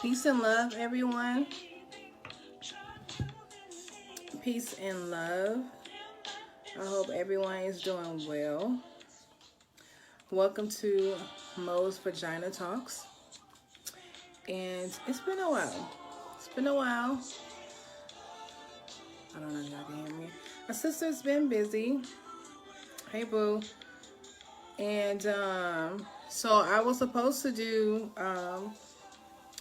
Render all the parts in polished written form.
Peace and love, everyone. Peace and love. I hope everyone is doing well. Welcome to Mo's Vagina Talks. And it's been a while. I don't know if y'all can hear me. My sister's been busy. Hey, boo. And so I was supposed to do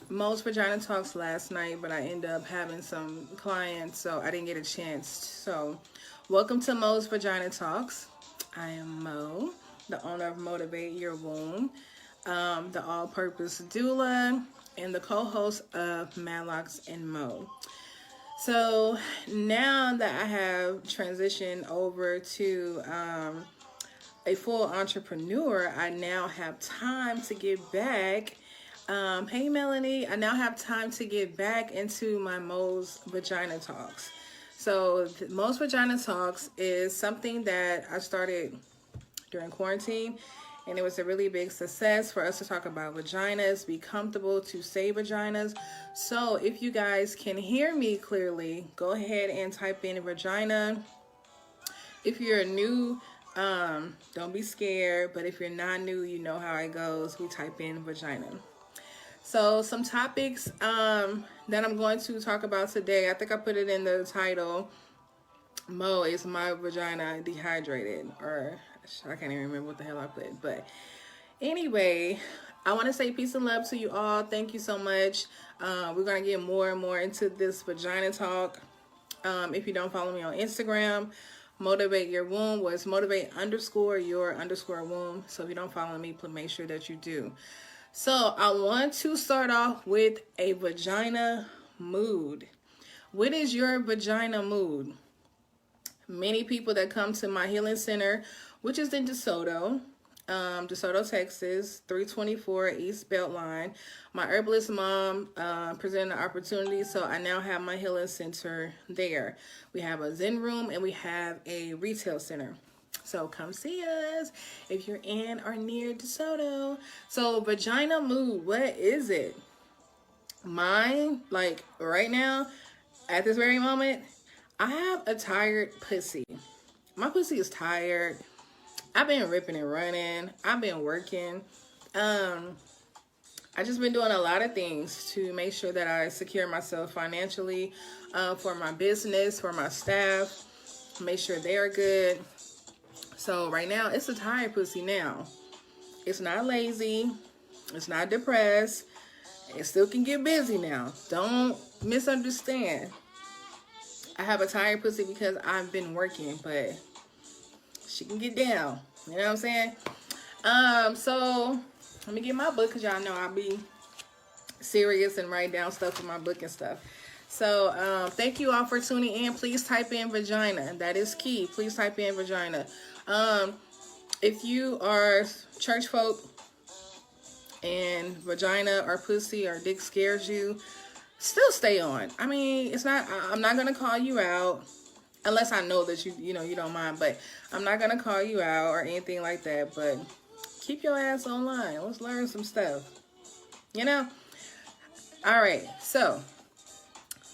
Mo's Vagina Talks last night, but I ended up having some clients, so I didn't get a chance. So welcome to Mo's Vagina Talks. I am Mo, the owner of Motivate Your Womb, the all-purpose doula, and the co-host of Madlocks and Mo. So now that I have transitioned over to a full entrepreneur, I now have time to get back. Hey Melanie, I now have time to get back into my Mo's Vagina Talks. So Mo's Vagina Talks is something that I started during quarantine, and it was a really big success for us to talk about vaginas, be comfortable to say vaginas. So if you guys can hear me clearly, go ahead and type in vagina. If you're new, don't be scared, but if you're not new, you know how it goes. We type in vagina. So some topics that I'm going to talk about today, I think I put it in the title, Mo, is my vagina dehydrated? Or I can't even remember what the hell I put. But anyway, I want to say peace and love to you all. Thank you so much. We're going to get more and more into this vagina talk. If you don't follow me on Instagram, Motivate Your Womb was motivate_your_womb. So if you don't follow me, please make sure that you do. So I want to start off with a vagina mood. What is your vagina mood? Many people that come to my healing center, which is in DeSoto, Texas, 324 East Beltline. My herbalist mom presented an opportunity, so I now have my healing center there. We have a Zen room and we have a retail center. So come see us if you're in or near DeSoto. So vagina mood, what is it? Mine, like right now, at this very moment, I have a tired pussy. My pussy is tired. I've been ripping and running. I've been working. I just been doing a lot of things to make sure that I secure myself financially, for my business, for my staff, make sure they're good. So right now, it's a tired pussy now. It's not lazy. It's not depressed. It still can get busy now. Don't misunderstand. I have a tired pussy because I've been working, but she can get down. You know what I'm saying? So let me get my book, because y'all know I'll be serious and write down stuff in my book and stuff. So thank you all for tuning in. Please type in vagina. That is key. Please type in vagina. If you are church folk and vagina or pussy or dick scares you, still stay on. I mean, I'm not going to call you out unless I know that you don't mind, but I'm not going to call you out or anything like that, but keep your ass online. Let's learn some stuff, All right. So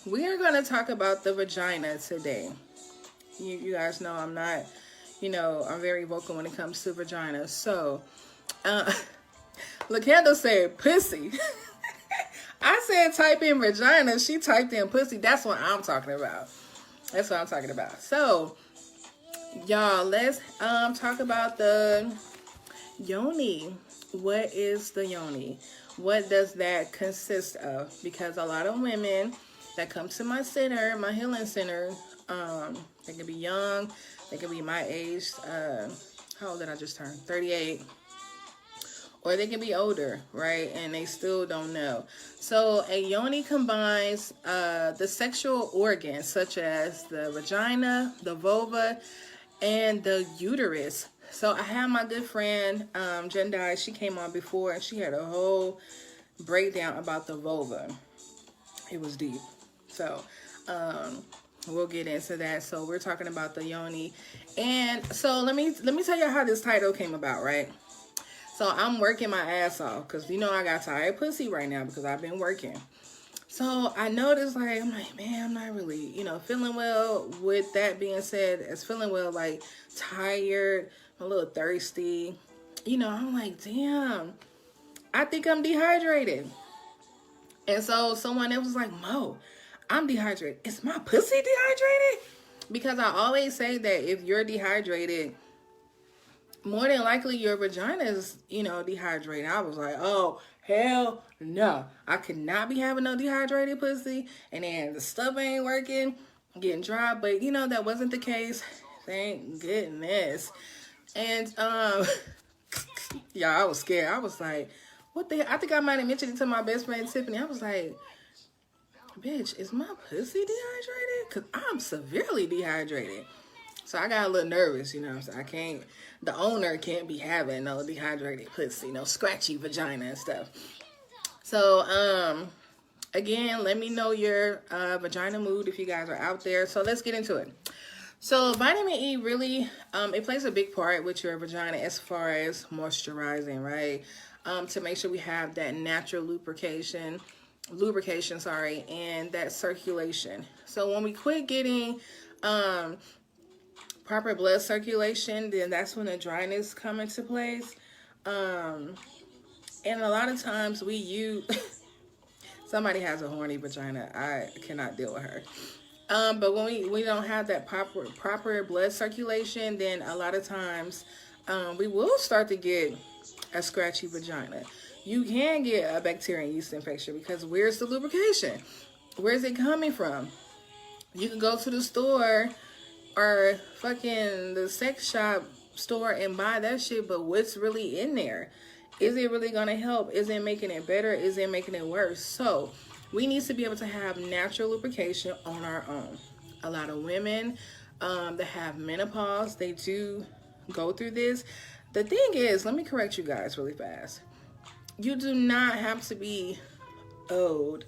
we are going to talk about the vagina today. You guys know I'm not, I'm very vocal when it comes to vagina. So, LaCandle said pussy. I said type in vagina. She typed in pussy. That's what I'm talking about. So, y'all, let's talk about the Yoni. What is the Yoni? What does that consist of? Because a lot of women that come to my center, my healing center, they can be young, they can be my age. How old did I just turn? 38. Or they can be older, right? And they still don't know. So a Yoni combines the sexual organs such as the vagina, the vulva, and the uterus. So I have my good friend, Jendai. She came on before and she had a whole breakdown about the vulva. It was deep. So we'll get into that. So we're talking about the Yoni. And so let me tell you how this title came about, right? So I'm working my ass off because, you know, I got tired pussy right now because I've been working. So I noticed, like, I'm like, man, I'm not really, you know, feeling well. With that being said, as feeling well, like, tired, a little thirsty. You know, I'm like, damn, I think I'm dehydrated. And so someone else was like, Mo, I'm dehydrated. Is my pussy dehydrated? Because I always say that if you're dehydrated, more than likely your vagina is, you know, dehydrated. I was like, oh, hell no. I could not be having no dehydrated pussy. And then the stuff ain't working, getting dry. But, you know, that wasn't the case. Thank goodness. And, yeah, I was scared. I was like, what the hell? I think I might have mentioned it to my best friend, Tiffany. I was like, bitch, is my pussy dehydrated? Because I'm severely dehydrated. So I got a little nervous, you know. So the owner can't be having no dehydrated pussy, no scratchy vagina and stuff. So, again, let me know your vagina mood if you guys are out there. So let's get into it. So vitamin E really, it plays a big part with your vagina as far as moisturizing, right? To make sure we have that natural lubrication, and that circulation. So when we quit getting proper blood circulation, then that's when the dryness come into place. And a lot of times we use somebody has a horny vagina. I cannot deal with her. But when we don't have that proper blood circulation, then a lot of times we will start to get a scratchy vagina. You can get a bacteria and yeast infection because where's the lubrication? Where's it coming from? You can go to the store or fucking the sex shop store and buy that shit, but what's really in there? Is it really going to help? Is it making it better? Is it making it worse? So we need to be able to have natural lubrication on our own. A lot of women that have menopause, they do go through this. The thing is, let me correct you guys really fast. You do not have to be old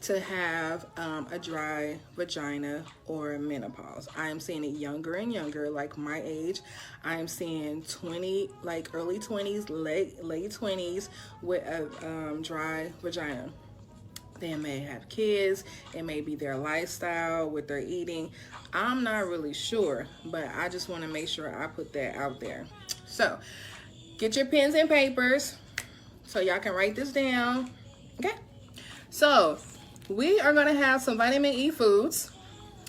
to have a dry vagina or menopause. I am seeing it younger and younger, like my age. I am seeing early 20s, late 20s with a dry vagina. They may have kids. It may be their lifestyle, what they're eating. I'm not really sure, but I just want to make sure I put that out there. So get your pens and papers so y'all can write this down. Okay? So we are going to have some vitamin E foods.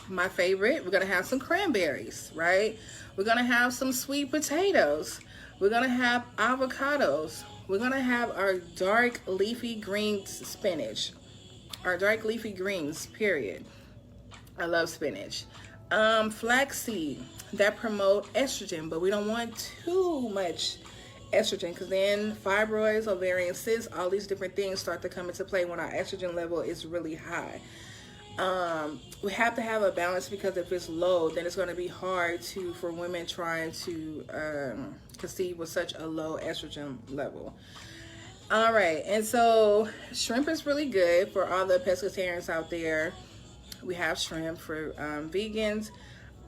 My favorite, we're going to have some cranberries, right? We're going to have some sweet potatoes. We're going to have avocados. We're going to have our dark leafy green spinach. Our dark leafy greens, period. I love spinach. Flaxseed, that promote estrogen, but we don't want too much estrogen because then fibroids, ovarian cysts, all these different things start to come into play when our estrogen level is really high. We have to have a balance because if it's low, then it's going to be hard for women trying to conceive with such a low estrogen level. All right, and so shrimp is really good for all the pescatarians out there. We have shrimp for vegans.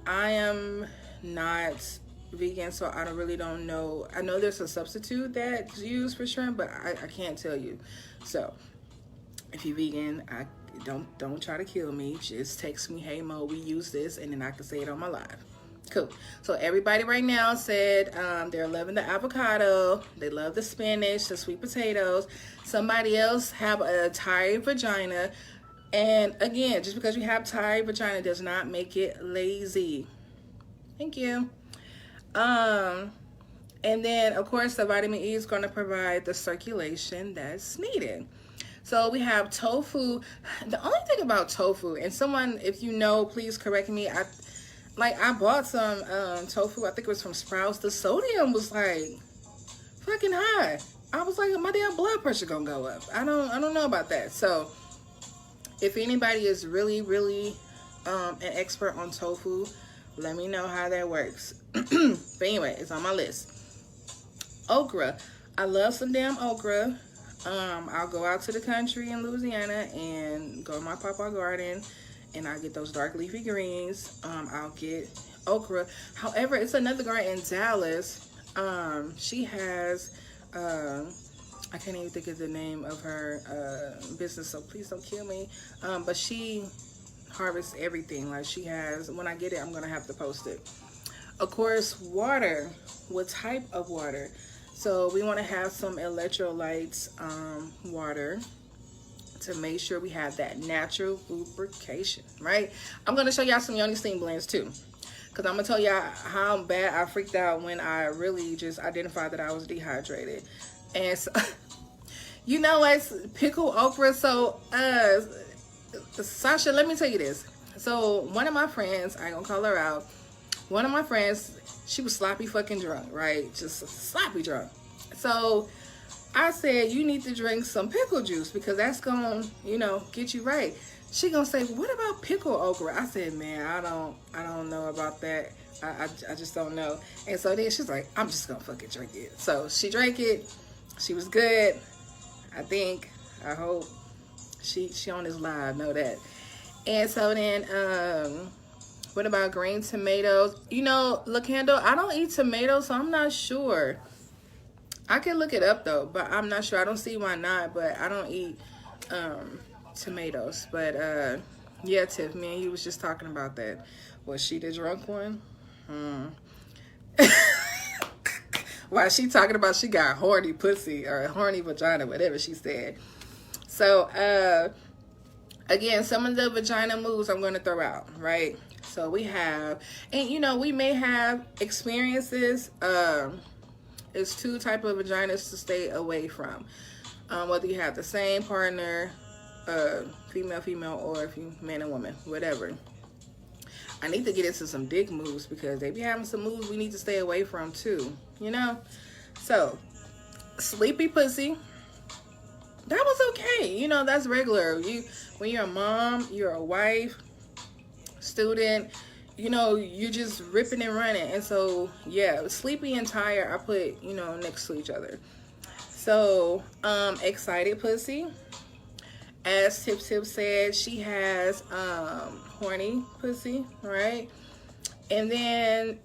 I am not vegan, so I don't know. I know there's a substitute that's used for shrimp, but I can't tell you. So if you're vegan, don't try to kill me. Just text me, hey Mo, we use this, and then I can say it on my live. Cool. So everybody right now said they're loving the avocado. They love the spinach, the sweet potatoes. Somebody else have a tired vagina. And again, just because you have tired vagina does not make it lazy. Thank you. And then, of course, the vitamin E is going to provide the circulation that's needed. So we have tofu. The only thing about tofu, and someone, if you know, please correct me. I bought some tofu. I think it was from Sprouts. The sodium was like fucking high. I was like, my damn blood pressure gonna go up. I don't know about that. So if anybody is really an expert on tofu, let me know how that works. But anyway, it's on my list. Okra. I love some damn okra. I'll go out to the country in Louisiana and go to my pawpaw garden, and I get those dark leafy greens. I'll get okra. However, it's another girl in Dallas. She has I can't even think of the name of her business, so please don't kill me. But she harvests everything. Like she has, when I get it, I'm gonna have to post it. Of course, water. What type of water? So we want to have some electrolytes water to make sure we have that natural lubrication, right? I'm going to show y'all some Yoni steam blends too, because I'm going to tell y'all how bad I freaked out when I really just identified that I was dehydrated. And so, you know what? Pickled okra. So, Sasha, let me tell you this. So one of my friends, I ain't gonna call her out, one of my friends, she was sloppy fucking drunk, right? Just sloppy drunk. So I said, you need to drink some pickle juice because that's gonna, you know, get you right. She gonna say, what about pickled okra? I said, man, I don't know about that. I just don't know. And so then she's like, I'm just gonna fucking drink it. So she drank it. She was good. I hope she on this live, know that. And so then, what about green tomatoes? You know, Lacando, I don't eat tomatoes, so I'm not sure. I can look it up though, but I'm not sure. I don't see why not, but I don't eat tomatoes. But yeah, Tiff, me and you was just talking about that. Was she the drunk one? Why she talking about she got horny pussy or horny vagina, whatever she said. So again, some of the vagina moves I'm going to throw out, right? So we have, and you know, we may have experiences. It's two type of vaginas to stay away from. Whether you have the same partner, female, or if you man and woman, whatever. I need to get into some dick moves because they be having some moves we need to stay away from too, you know? So, sleepy pussy, that was okay. You know, that's regular. When you're a mom, you're a wife, student, you know, you're just ripping and running. And so, yeah, sleepy and tired, I put, you know, next to each other. So, excited pussy. As Tip said, she has horny pussy, right? And then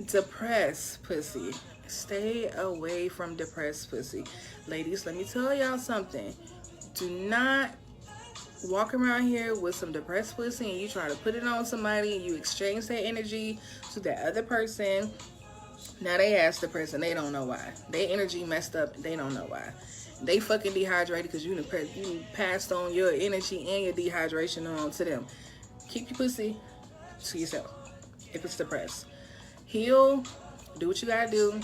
depressed pussy. Stay away from depressed pussy. Ladies, let me tell y'all something. Do not walk around here with some depressed pussy and you try to put it on somebody and you exchange that energy to that other person. Now they ass depressed and they don't know why. Their energy messed up, they don't know why. They fucking dehydrated because you passed on your energy and your dehydration on to them. Keep your pussy to yourself if it's depressed. Heal, do what you gotta do,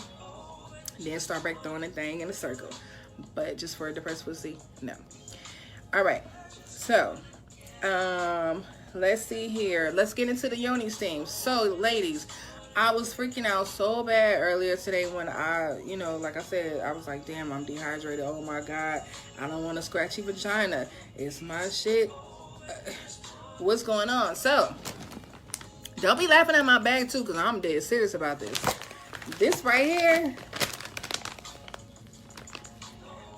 then start back throwing the thing in a circle. But just for a depressed pussy, no. All right, so let's see here. Let's get into the Yoni steam. So ladies, I was freaking out so bad earlier today when I, you know, like I said, I was like, damn, I'm dehydrated. Oh my God, I don't want a scratchy vagina. It's my shit. What's going on? So, don't be laughing at my bag too, because I'm dead serious about this. This right here,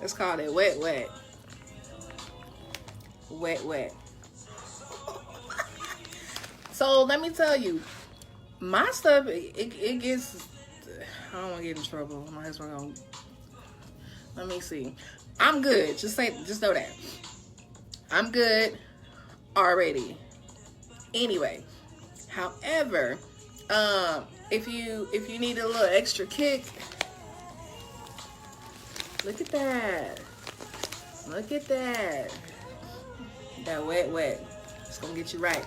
let's call it wet, wet. Wet, wet. So, let me tell you. My stuff, it gets, I don't want to get in trouble. My husband gonna, let me see. I'm good. Just know that. I'm good already. Anyway, however, if you need a little extra kick, look at that. Look at that. That wet, wet. It's gonna get you right.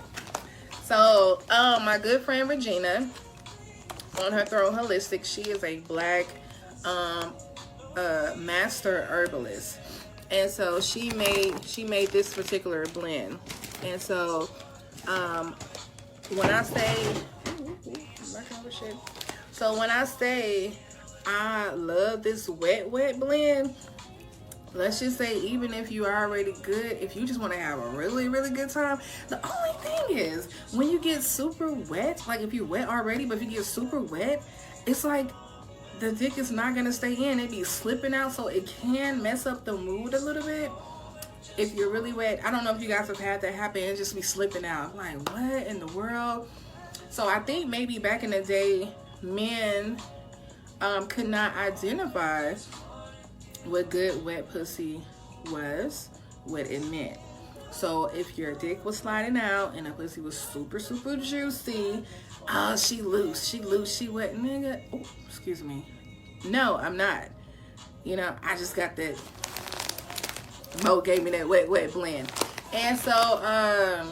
So, my good friend Vagina, on her Throat Holistic, she is a black master herbalist, and so she made this particular blend. And so, when I say I love this wet blend, let's just say, even if you are already good, if you just want to have a really, really good time, the only thing is, when you get super wet, like if you're wet already, but if you get super wet, it's like the dick is not going to stay in. It be slipping out, so it can mess up the mood a little bit. If you're really wet, I don't know if you guys have had that happen, it just be slipping out. Like, what in the world? So I think maybe back in the day, men could not identify what good wet pussy was, what it meant. So if your dick was sliding out and the pussy was super, super juicy, oh, she loose, she wet, nigga. Oh, excuse me. No, I'm not. You know, I just got that. Mo gave me that wet, wet blend. And so,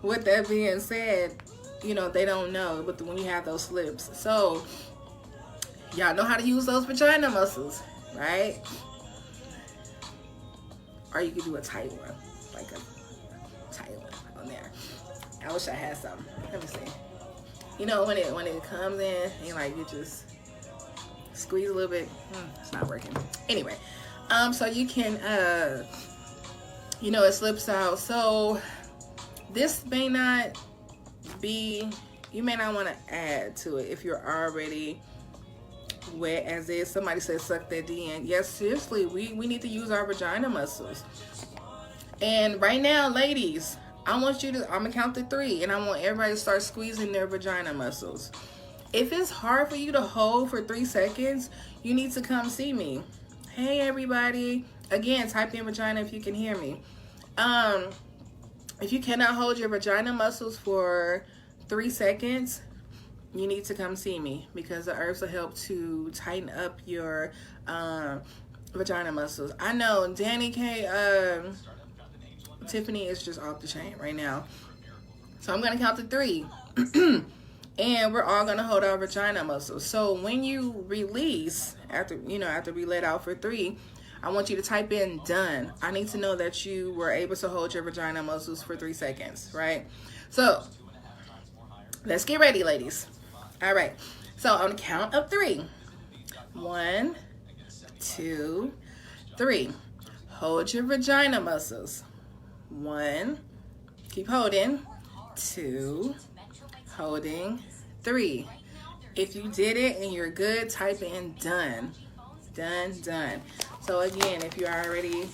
with that being said, you know, they don't know, but when you have those slips. So, y'all know how to use those vagina muscles, right? Or you could do a tight one, like a tight one on there. I wish I had some. Let me see. You know, when it comes in, and like you just squeeze a little bit. It's not working. Anyway, so you can, you know, it slips out. So this may not be, you may not want to add to it if you're already wet as is. Somebody said suck that D in. Yes, seriously, we need to use our vagina muscles. And right now, ladies, I want you to, I'm gonna count to 3, and I want everybody to start squeezing their vagina muscles. If it's hard for you to hold for 3 seconds, you need to come see me. Hey everybody, again, type in vagina if you can hear me. If you cannot hold your vagina muscles for 3 seconds, you need to come see me, because the herbs will help to tighten up your vagina muscles. I know Danny K, Tiffany is just off the chain right now. So I'm gonna count to 3. And we're all gonna hold our vagina muscles. So when you release, after we let out for 3, I want you to type in done. I need to know that you were able to hold your vagina muscles for 3 seconds, right? So let's get ready, ladies. All right, so on the count of 3, 1, 2, 3. Hold your vagina muscles. 1, keep holding. 2, holding. 3. If you did it and you're good, type in done. Done, done. So again, if you already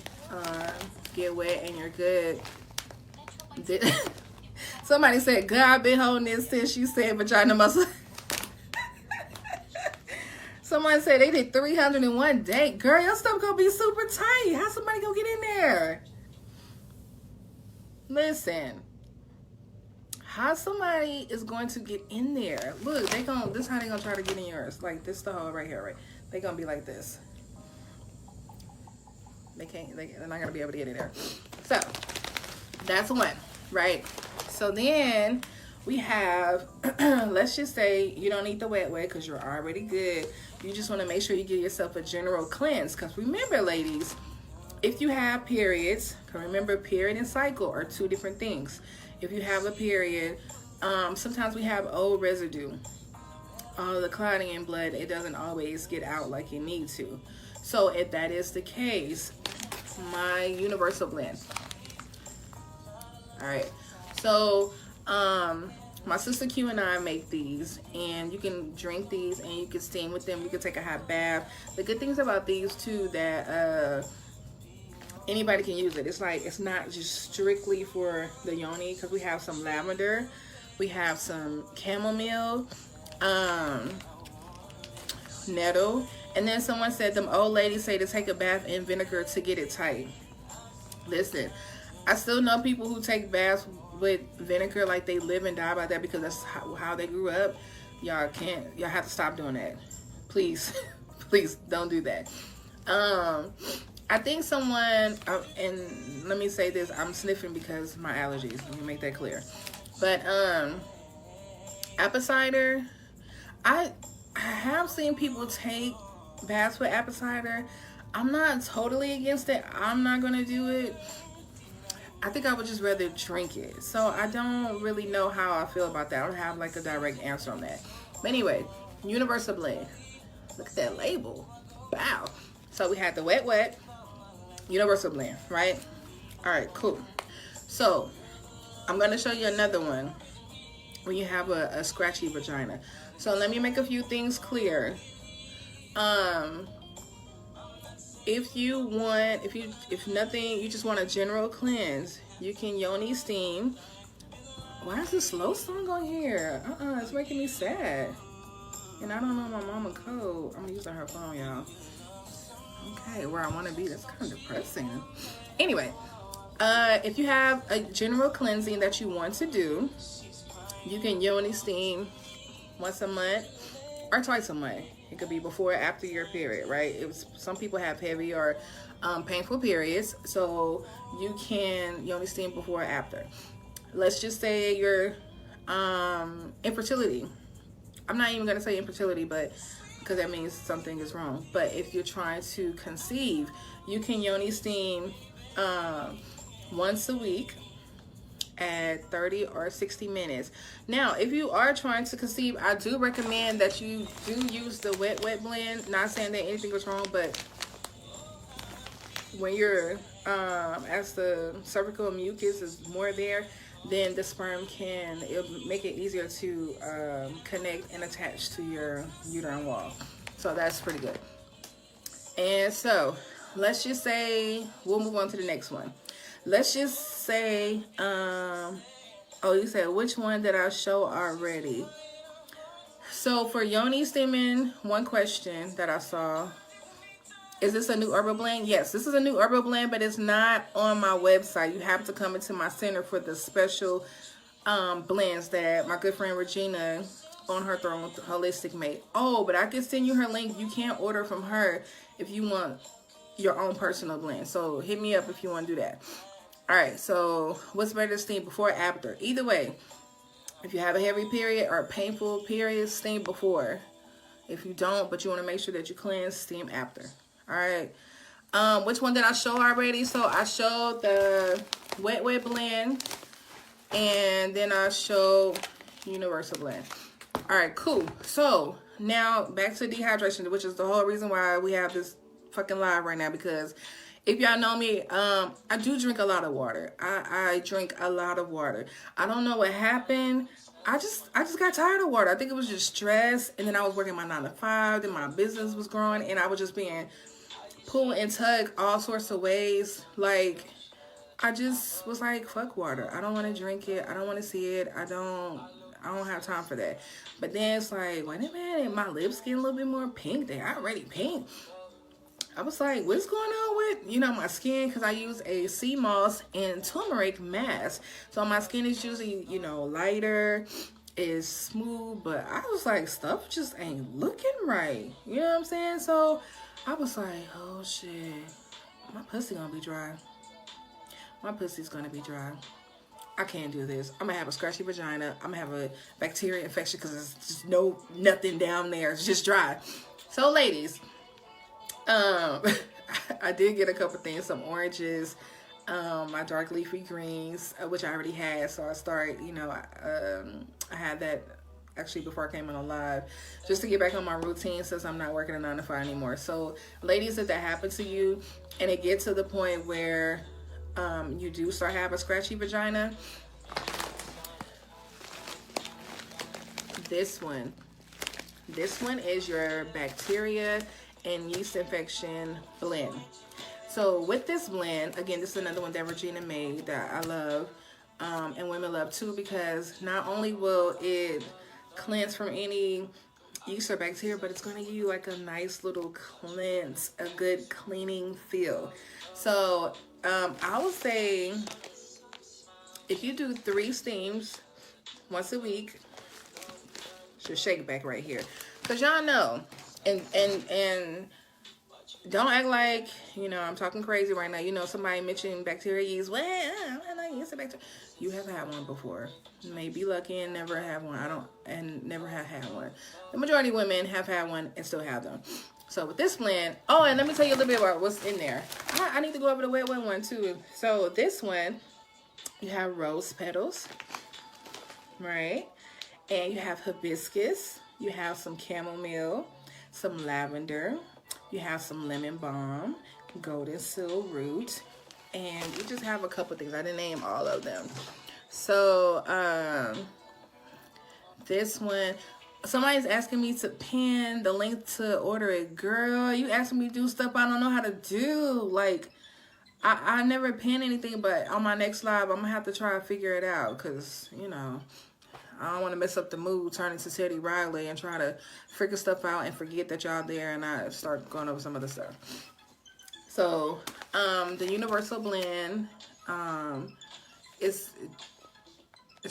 get wet and you're good. Somebody said, God, I've been holding this since you said vagina muscle. Someone said they did 301 days. Girl, your stuff gonna be super tight. How somebody gonna get in there? Listen. How somebody is going to get in there? Look, this is how they gonna try to get in yours. Like this the hole right here, right? They gonna be like this. They're not gonna be able to get in there. So that's one, right? So then we have, let's just say you don't need the wet because you're already good. You just want to make sure you give yourself a general cleanse. Because remember, ladies, if you have periods, remember period and cycle are 2 different things. If you have a period, sometimes we have old residue. The clotting in blood, it doesn't always get out like you need to. So if that is the case, my universal blend. All right, so my sister Q and I make these, and you can drink these and you can steam with them. You can take a hot bath. The good things about these too, that anybody can use it. It's like, it's not just strictly for the yoni, because we have some lavender, we have some chamomile, nettle, and then someone said them old ladies say to take a bath in vinegar to get it tight. Listen, I still know people who take baths with vinegar like they live and die by that, because that's how they grew up. Y'all have to stop doing that. Please, please don't do that. I think someone, and let me say this, I'm sniffing because my allergies, let me make that clear. But apple cider, I have seen people take baths with apple cider. I'm not totally against it. I'm not gonna do it. I think I would just rather drink it. So I don't really know how I feel about that. I don't have like a direct answer on that. But anyway, universal blend. Look at that label. Wow. So we had the wet, universal blend, right? All right, cool. So I'm gonna show you another one when you have a scratchy vagina. So let me make a few things clear. If nothing, you just want a general cleanse, you can yoni steam. Why is this slow song on here? It's making me sad. And I don't know my mama code. I'm using her phone, y'all. Okay, where I want to be. That's kind of depressing. Anyway, if you have a general cleansing that you want to do, you can Yoni steam once a month or twice a month. It could be before or after your period, right? Some people have heavy or painful periods, so you can Yoni steam before or after. Let's just say your infertility. I'm not even gonna say infertility, but because that means something is wrong. But if you're trying to conceive, you can Yoni steam once a week at 30 or 60 minutes. Now, if you are trying to conceive, I do recommend that you do use the wet blend. Not saying that anything was wrong, but when you're as the cervical mucus is more there, then the sperm it'll make it easier to connect and attach to your uterine wall. So that's pretty good. And so let's just say, we'll move on to the next one. Let's just say, you said, which one did I show already? So for Yoni steaming, one question that I saw, is this a new herbal blend? Yes, this is a new herbal blend, but it's not on my website. You have to come into my center for the special blends that my good friend Regina on her throne holistic made. Oh, but I can send you her link. You can't order from her if you want your own personal blend. So hit me up if you want to do that. All right, so what's better to steam, before or after? Either way, if you have a heavy period or a painful period, steam before. If you don't, but you want to make sure that you cleanse, steam after. All right. Which one did I show already? So I showed the wet blend, and then I showed universal blend. All right, cool. So now back to dehydration, which is the whole reason why we have this fucking live right now, because if y'all know me, I do drink a lot of water. I drink a lot of water. I don't know what happened. I just got tired of water. I think it was just stress, and then I was working my 9 to 5, then my business was growing, and I was just being pull and tug all sorts of ways. Like, I just was like, fuck water. I don't want to drink it. I don't want to see it. I don't have time for that. But then it's like, wait a minute, my lips getting a little bit more pink. They already pink. I was like, what's going on with, my skin? Because I use a sea moss and turmeric mask. So my skin is usually, lighter, is smooth. But I was like, stuff just ain't looking right. You know what I'm saying? So I was like, oh shit, my pussy gonna be dry. My pussy's gonna be dry. I can't do this. I'm gonna have a scratchy vagina. I'm gonna have a bacteria infection because there's just nothing down there. It's just dry. So ladies, I did get a couple things, some oranges, my dark leafy greens, which I already had. So I started, I had that actually before I came on live, just to get back on my routine since I'm not working a 9 to 5 anymore. So ladies, if that happened to you and it gets to the point where you do start having a scratchy vagina, this one is your bacteria and yeast infection blend. So with this blend, again, this is another one that Regina made that I love, and women love too, because not only will it cleanse from any yeast or bacteria, but it's going to give you like a nice little cleanse, a good cleaning feel. So I would say if you do 3 steams once a week, should shake back right here, because y'all know, and don't act like I'm talking crazy right now. Somebody mentioned bacteria yeast. Well, I'm not used to bacteria. You have had one before. You may be lucky and never have one. Never have had one. The majority of women have had one and still have them. So with this blend, and let me tell you a little bit about what's in there. I need to go over the wet one too. So this one, you have rose petals, right? And you have hibiscus. You have some chamomile, some lavender. You have some lemon balm, golden seal root, and you just have a couple things. I didn't name all of them. So this one, somebody's asking me to pin the link to order it. Girl, you asking me to do stuff I don't know how to do. Like, I never pin anything, but on my next live, I'm gonna have to try to figure it out, because I don't want to mess up the mood, turn into Teddy Riley and try to figure stuff out and forget that y'all there and I start going over some other stuff. So, the Universal Blend, it's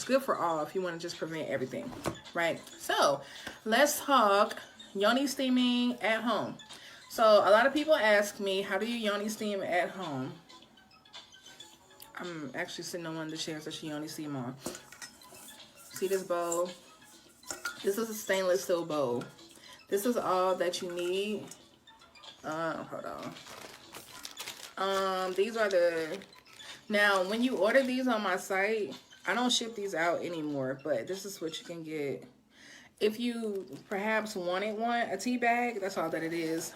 good for all if you want to just prevent everything, right? So, let's talk Yoni steaming at home. So, a lot of people ask me, how do you Yoni steam at home? I'm actually sitting on one of the chairs that she Yoni steam on. See this bowl? This is a stainless steel bowl. This is all that you need. Hold on. These are the... Now, when you order these on my site, I don't ship these out anymore, but this is what you can get. If you perhaps wanted a tea bag, that's all that it is.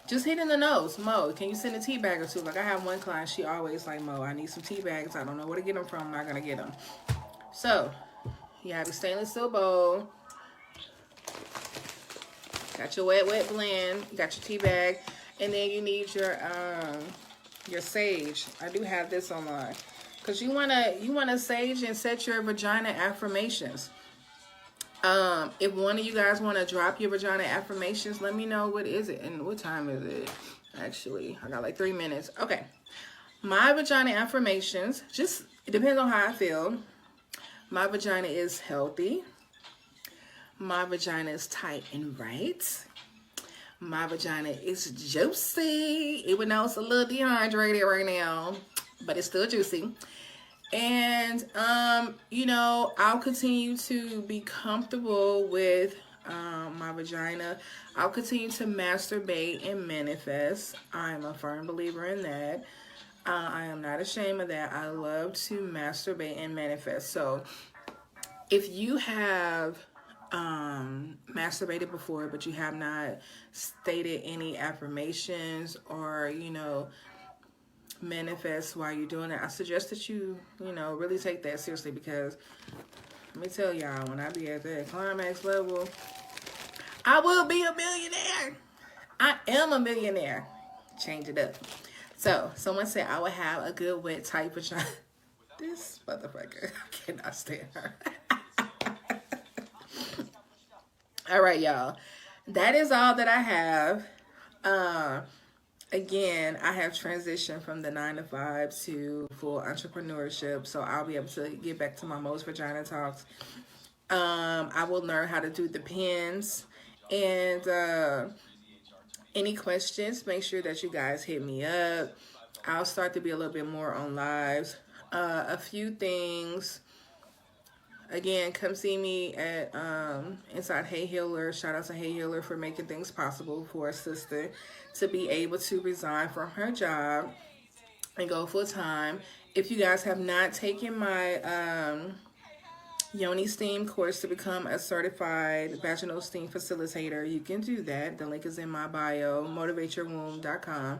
Just hit in the nose. Mo, can you send a tea bag or two? Like, I have one client, she always like, Mo, I need some tea bags. I don't know where to get them from. I'm not going to get them. So, you have your stainless steel bowl. Got your wet blend. You got your tea bag. And then you need your sage. I do have this online. Because you wanna sage and set your vagina affirmations. If one of you guys want to drop your vagina affirmations, let me know what is it and what time is it. Actually, I got like 3 minutes. Okay. My vagina affirmations, it depends on how I feel. My vagina is healthy. My vagina is tight and right. My vagina is juicy. Even though it's a little dehydrated right now, but it's still juicy. And, I'll continue to be comfortable with my vagina. I'll continue to masturbate and manifest. I'm a firm believer in that. I am not ashamed of that. I love to masturbate and manifest. So if you have masturbated before, but you have not stated any affirmations or, manifest while you're doing it, I suggest that you really take that seriously, because let me tell y'all, when I be at that climax level, I will be a millionaire. I am a millionaire. Change it up. So, someone said I would have a good wet tight vagina. This motherfucker, I cannot stand her. All right, y'all. That is all that I have. Again, I have transitioned from the 9-to-5 to full entrepreneurship, so I'll be able to get back to my most vagina talks. I will learn how to do the pins, and any questions, make sure that you guys hit me up. I'll start to be a little bit more on lives. A few things. Again, come see me at inside Hey Healer. Shout out to Hey Healer for making things possible for a sister to be able to resign from her job and go full time. If you guys have not taken my Yoni Steam course to become a certified vaginal steam facilitator, you can do that. The link is in my bio, motivateyourwomb.com.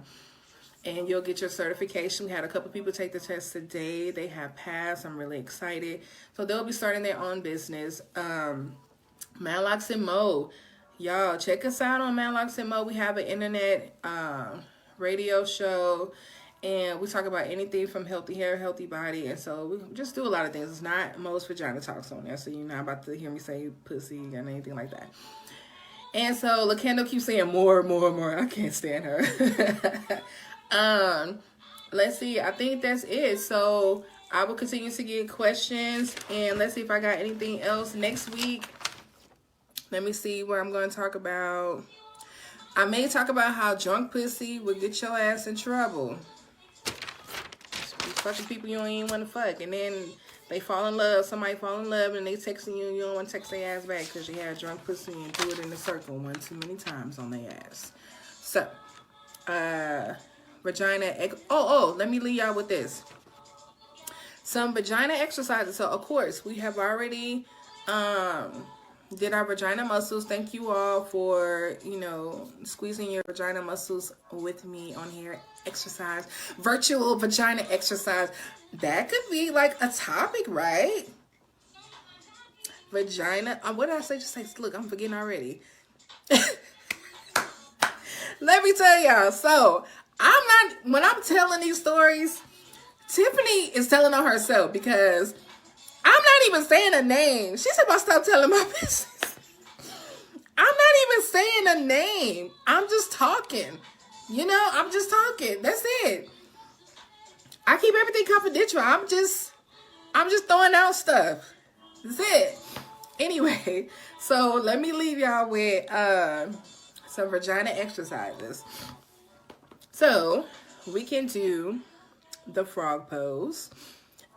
And you'll get your certification. We had a couple people take the test today. They have passed. I'm really excited. So they'll be starting their own business. Manlocks and Mo. Y'all, check us out on Manlocks and Mo. We have an internet radio show. And we talk about anything from healthy hair, healthy body. And so we just do a lot of things. It's not most vagina talks on there. So you're not about to hear me say pussy and anything like that. And so LaKendall keeps saying more. I can't stand her. Let's see. I think that's it. So I will continue to get questions, and let's see if I got anything else next week. Let me see what I'm going to talk about. I may talk about how drunk pussy will get your ass in trouble. These fucking people you don't even want to fuck, and then they fall in love. Somebody fall in love, and they texting you, and you don't want to text their ass back because you had drunk pussy and do it in a circle one too many times on their ass. So, vagina, let me leave y'all with this. Some vagina exercises. So, of course, we have already did our vagina muscles. Thank you all for, squeezing your vagina muscles with me on here. Exercise. Virtual vagina exercise. That could be like a topic, right? Vagina. What did I say? Just say, look, I'm forgetting already. Let me tell y'all. So, when I'm telling these stories, Tiffany is telling on herself, because I'm not even saying a name. She said, "About stop telling my business." I'm not even saying a name. I'm just talking. You know, I'm just talking. That's it. I keep everything confidential. I'm just throwing out stuff. That's it. Anyway, so let me leave y'all with some vagina exercises. So we can do the frog pose,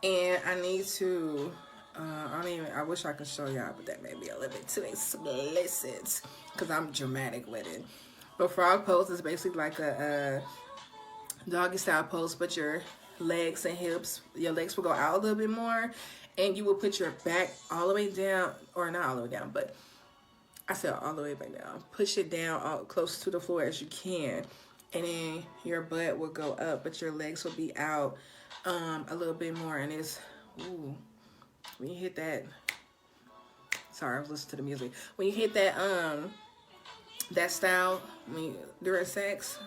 and I need to. I wish I could show y'all, but that may be a little bit too explicit because I'm dramatic with it. But frog pose is basically like a doggy style pose, but your legs and hips, your legs will go out a little bit more, and you will put your back all the way down, or not all the way down, but I said all the way back down. Push it down all close to the floor as you can, and then your butt will go up, but your legs will be out a little bit more, and it's, ooh, when you hit that, sorry, I was listening to the music. When you hit that that style during sex,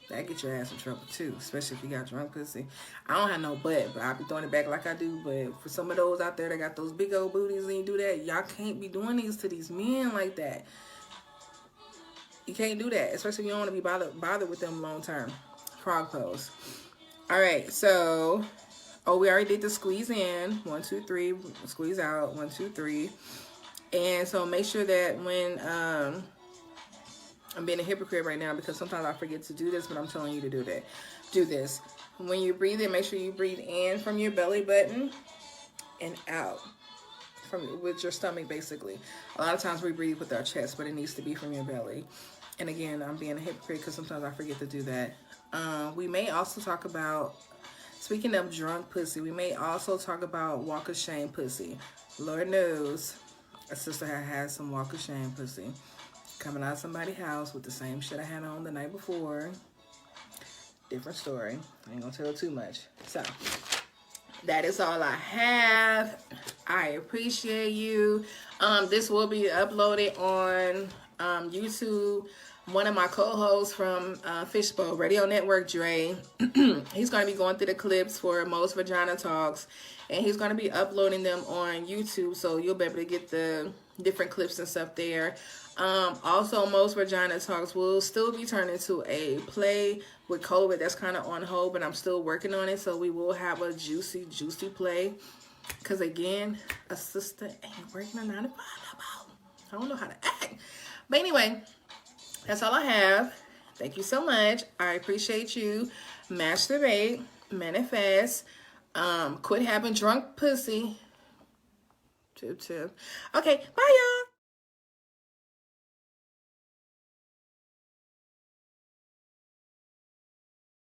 that get your ass in trouble too, especially if you got drunk pussy. I don't have no butt, but I be throwing it back like I do. But for some of those out there that got those big old booties and you do that, y'all can't be doing these to these men like that. You can't do that, especially if you don't want to be bothered with them long term. Frog pose. All right, so we already did the squeeze in, 1, 2, 3, squeeze out, 1, 2, 3, and so make sure that when I'm being a hypocrite right now because sometimes I forget to do this, but I'm telling you to do that. Do this. When you breathe in, make sure you breathe in from your belly button and out with your stomach, basically. A lot of times we breathe with our chest, but it needs to be from your belly. And again, I'm being a hypocrite because sometimes I forget to do that. We may also talk about, speaking of drunk pussy, we may also talk about walk of shame pussy. Lord knows a sister had some walk of shame pussy. Coming out of somebody's house with the same shit I had on the night before. Different story. I ain't gonna tell too much. So, that is all I have. I appreciate you. This will be uploaded on YouTube. One of my co-hosts from Fishbowl Radio Network, Dre, he's going to be going through the clips for Most Vagina Talks, and he's going to be uploading them on YouTube, so you'll be able to get the different clips and stuff there. Also, Most Vagina Talks will still be turned into a play with COVID. That's kind of on hold, but I'm still working on it, so we will have a juicy play. Because, again, a sister ain't working a 9 to 5 no more. I don't know how to act. But anyway, that's all I have. Thank you so much. I appreciate you. Masturbate, manifest, quit having drunk pussy. Tip. Okay, bye, y'all.